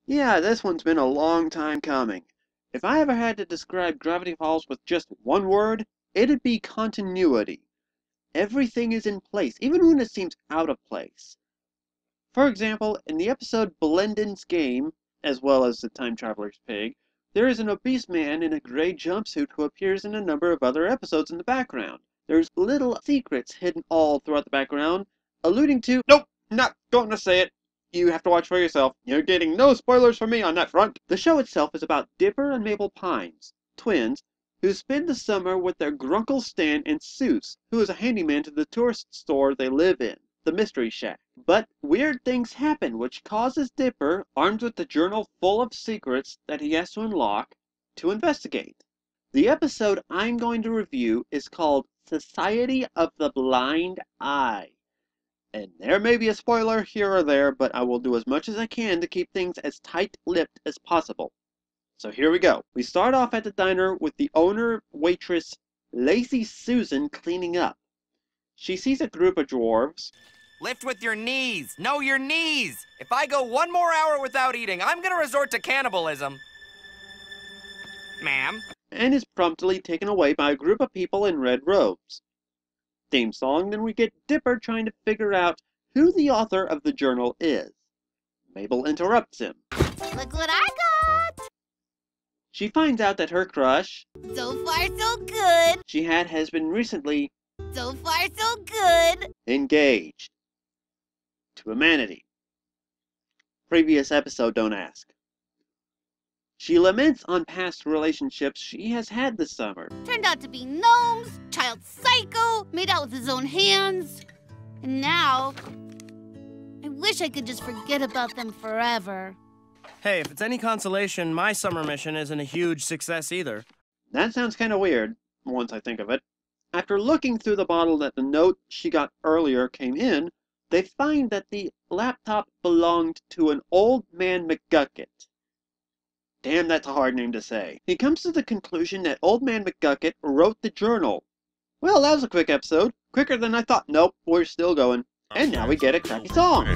Yeah, this one's been a long time coming. If I ever had to describe Gravity Falls with just one word, it'd be continuity. Everything is in place, even when it seems out of place. For example, in the episode Blendin's Game, as well as the Time Traveler's Pig, there is an obese man in a gray jumpsuit who appears in a number of other episodes in the background. There's little secrets hidden all throughout the background, alluding to— Nope, not going to say it. You have to watch for yourself. You're getting no spoilers from me on that front. The show itself is about Dipper and Mabel Pines, twins, who spend the summer with their grunkle Stan and Seuss, who is a handyman to the tourist store they live in, the Mystery Shack. But weird things happen, which causes Dipper, armed with a journal full of secrets that he has to unlock, to investigate. The episode I'm going to review is called Society of the Blind Eye. And there may be a spoiler here or there, but I will do as much as I can to keep things as tight-lipped as possible. So here we go. We start off at the diner with the owner, waitress, Lazy Susan cleaning up. She sees a group of dwarves. Lift with your knees. No, your knees. If I go one more hour without eating, I'm gonna resort to cannibalism. Ma'am? And is promptly taken away by a group of people in red robes. Theme song, then we get Dipper trying to figure out who the author of the journal is. Mabel interrupts him. Look what I got! She finds out that her crush, So far, so good. she has been recently So far, so good. engaged to a manatee. Previous episode, don't ask. She laments on past relationships she has had this summer. Turned out to be gnomes, child psycho, made out with his own hands. And now, I wish I could just forget about them forever. Hey, if it's any consolation, my summer mission isn't a huge success either. That sounds kind of weird, once I think of it. After looking through the bottle that the note she got earlier came in, they find that the laptop belonged to an old man McGucket. Damn, that's a hard name to say. He comes to the conclusion that Old Man McGucket wrote the journal. Well, that was a quick episode. Quicker than I thought. Nope, we're still going. And now we get a crappy song.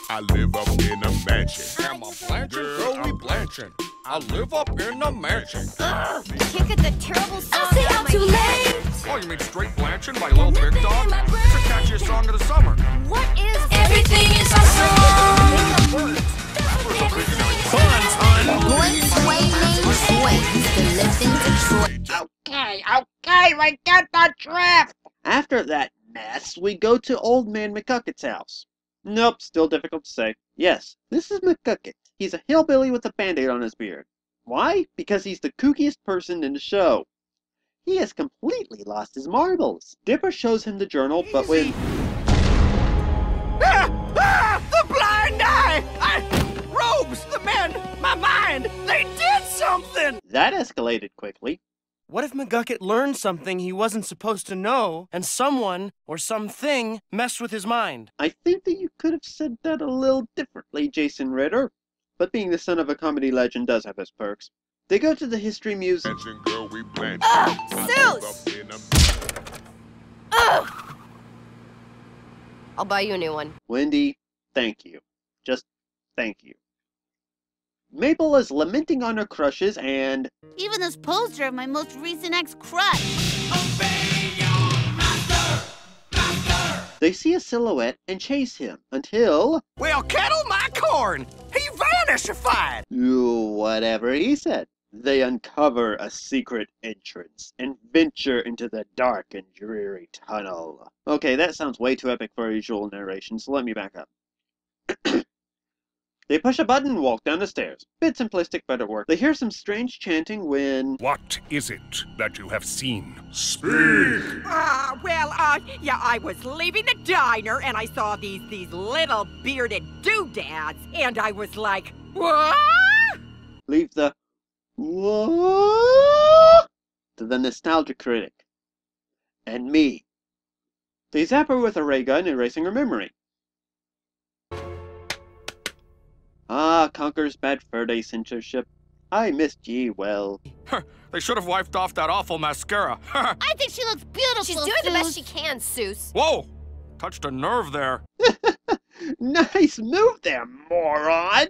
I live up in a mansion. Am a blanching, Chloe blanching. I live up in a mansion. Ugh, I can't get that terrible song I'll stay out out of too my head. late. Oh, you mean Straight Blanching by Lil Big Dog? It's the catchiest song of the summer. What is Everything is awesome. Boy, sway, name, sway. The live in Detroit. Okay, we get the drift! After that mess, we go to Old Man McGucket's house. Nope, still difficult to say. Yes, this is McGucket. He's a hillbilly with a band-aid on his beard. Why? Because he's the kookiest person in the show. He has completely lost his marbles. Dipper shows him the journal, but when... The blind eye! Robes, the men, my mind, they did something! That escalated quickly. What if McGucket learned something he wasn't supposed to know, and someone or something messed with his mind? I think that you could have said that a little differently, Jason Ritter. But being the son of a comedy legend does have its perks. They go to the History Museum. Mansion girl, we blanching. Seuss! Ugh! I'll buy you a new one. Wendy, thank you. Just thank you. Mabel is lamenting on her crushes and... Even this poster of my most recent ex-crush. They see a silhouette and chase him until... Well, kettle my corn! He vanishified! Whatever he said. They uncover a secret entrance and venture into the dark and dreary tunnel. Okay, that sounds way too epic for a usual narration, so let me back up. They push a button and walk down the stairs. Bit simplistic, but it worked. They hear some strange chanting when... What is it that you have seen? Speak! Yeah, I was leaving the diner and I saw these little bearded doodads, and I was like, what? Leave the... What? To the nostalgia critic. And me. They zap her with a ray gun, erasing her memory. Ah, Conker's Bad Fur Day censorship. I missed ye well. They should have wiped off that awful mascara. I think she looks beautiful, She's doing the best Seuss. she can, Seuss. Whoa! Touched a nerve there. Nice move there, moron!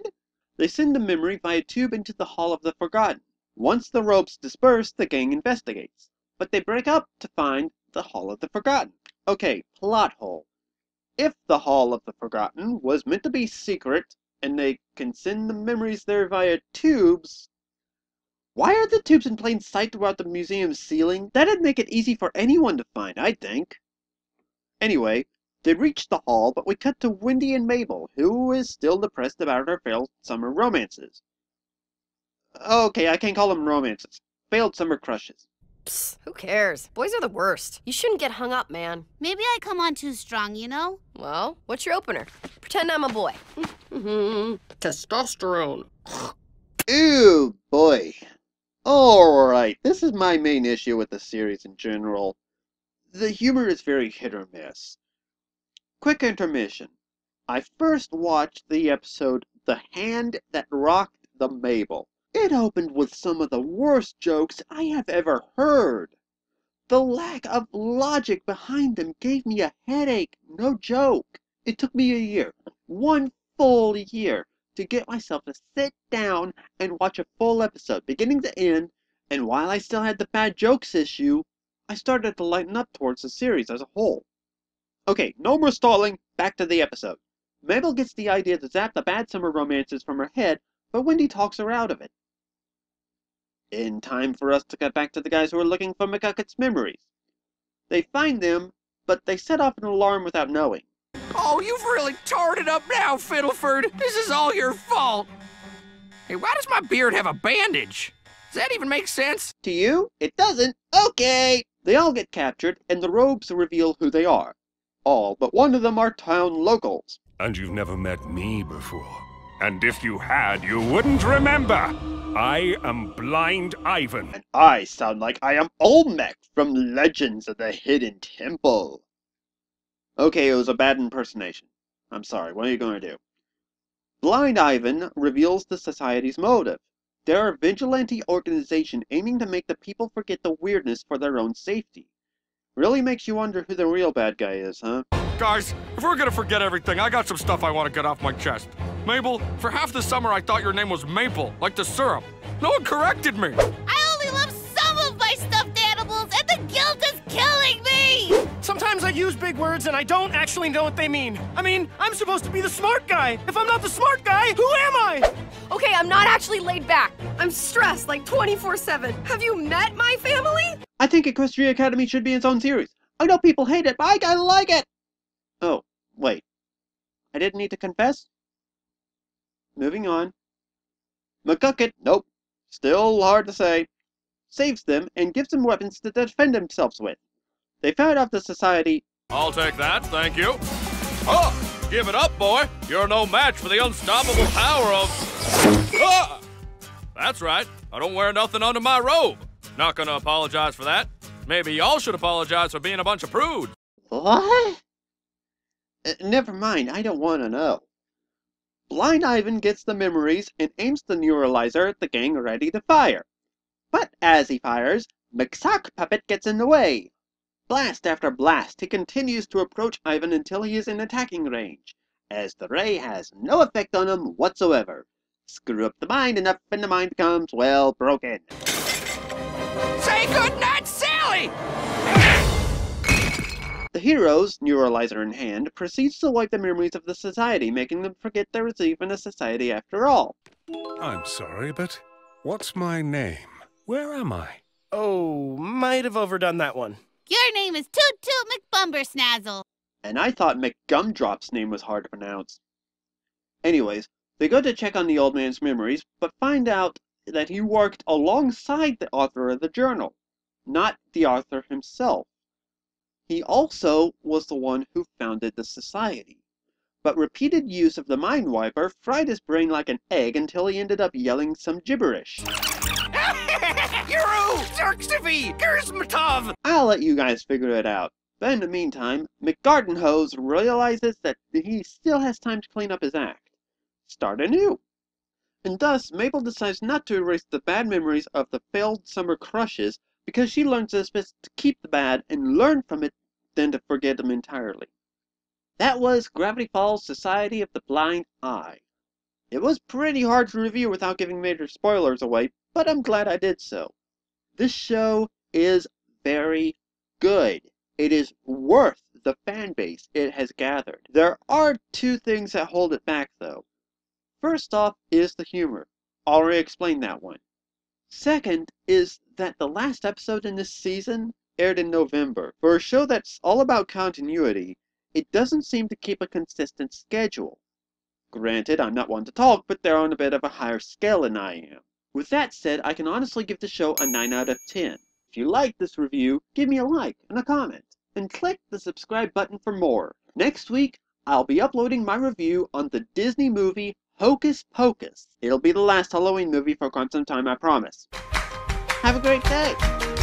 They send the memory via tube into the Hall of the Forgotten. Once the ropes disperse, the gang investigates. But they break up to find the Hall of the Forgotten. Okay, plot hole. If the Hall of the Forgotten was meant to be secret, and they can send the memories there via tubes, why are the tubes in plain sight throughout the museum's ceiling? That'd make it easy for anyone to find, I think. Anyway, they reach the hall, but we cut to Wendy and Mabel, who is still depressed about her failed summer romances. Okay, I can't call them romances. Failed summer crushes. Psst, who cares? Boys are the worst. You shouldn't get hung up, man. Maybe I come on too strong, you know? Well, what's your opener? Pretend I'm a boy. Testosterone. Ew, boy. Alright, this is my main issue with the series in general. The humor is very hit or miss. Quick intermission. I first watched the episode The Hand That Rocked the Mabel. It opened with some of the worst jokes I have ever heard. The lack of logic behind them gave me a headache, no joke. It took me a year, 1 full year, to get myself to sit down and watch a full episode, beginning to end, and while I still had the bad jokes issue, I started to lighten up towards the series as a whole. Okay, no more stalling, back to the episode. Mabel gets the idea to zap the bad summer romances from her head, but Wendy talks her out of it. In time for us to get back to the guys who are looking for McGucket's memories. They find them, but they set off an alarm without knowing. Oh, you've really tarred it up now, Fiddleford. This is all your fault. Hey, why does my beard have a bandage? Does that even make sense? To you, it doesn't. Okay! They all get captured, and the robes reveal who they are. All but one of them are town locals. And you've never met me before. And if you had, you wouldn't remember. I am Blind Ivan. And I sound like I am Olmec from Legends of the Hidden Temple. Okay, it was a bad impersonation. I'm sorry, what are you going to do? Blind Ivan reveals the society's motive. They're a vigilante organization aiming to make the people forget the weirdness for their own safety. Really makes you wonder who the real bad guy is, huh? Guys, if we're gonna forget everything, I got some stuff I want to get off my chest. Mabel, for half the summer I thought your name was Maple, like the syrup. No one corrected me. I only love some of my stuffed animals, and the guilt is killing me! Sometimes I use big words and I don't actually know what they mean. I mean, I'm supposed to be the smart guy. If I'm not the smart guy, who am I? Okay, I'm not actually laid back. I'm stressed like 24/7. Have you met my family? I think Equestria Academy should be its own series. I know people hate it, but I kinda like it! Oh, wait. I didn't need to confess? Moving on. McGucket, nope. Still hard to say. Saves them and gives them weapons to defend themselves with. They fight off the society. I'll take that, thank you. Oh, give it up, boy. You're no match for the unstoppable power of... Ah! That's right. I don't wear nothing under my robe. Not gonna apologize for that. Maybe y'all should apologize for being a bunch of prudes. What? Never mind, I don't want to know. Blind Ivan gets the memories and aims the neuralizer at the gang ready to fire. But as he fires, McSock Puppet gets in the way. Blast after blast, he continues to approach Ivan until he is in attacking range, as the ray has no effect on him whatsoever. Screw up the mind enough and the mind becomes, well, broken. Say goodnight, Sally! The heroes, neuralizer in hand, proceeds to wipe the memories of the society, making them forget there is even a society after all. I'm sorry, but what's my name? Where am I? Oh, might have overdone that one. Your name is Toot Toot McBumbersnazzle. And I thought McGumdrop's name was hard to pronounce. Anyways, they go to check on the old man's memories, but find out that he worked alongside the author of the journal, not the author himself. He also was the one who founded the society. But repeated use of the mind wiper fried his brain like an egg until he ended up yelling some gibberish. Yuru! Xerxivy! Gersmatov! I'll let you guys figure it out. But in the meantime, McGardenhose realizes that he still has time to clean up his act. Start anew. And thus, Mabel decides not to erase the bad memories of the failed summer crushes because she learns it's best to keep the bad and learn from it than to forget them entirely. That was Gravity Falls Society of the Blind Eye. It was pretty hard to review without giving major spoilers away, but I'm glad I did so. This show is very good. It is worth the fan base it has gathered. There are two things that hold it back, though. First off is the humor. Already explained that one. Second is that the last episode in this season aired in November. For a show that's all about continuity, it doesn't seem to keep a consistent schedule. Granted, I'm not one to talk, but they're on a bit of a higher scale than I am. With that said, I can honestly give the show a 9 out of 10. If you like this review, give me a like and a comment, and click the subscribe button for more. Next week, I'll be uploading my review on the Disney movie Hocus Pocus. It'll be the last Halloween movie for quite some time, I promise. Have a great day!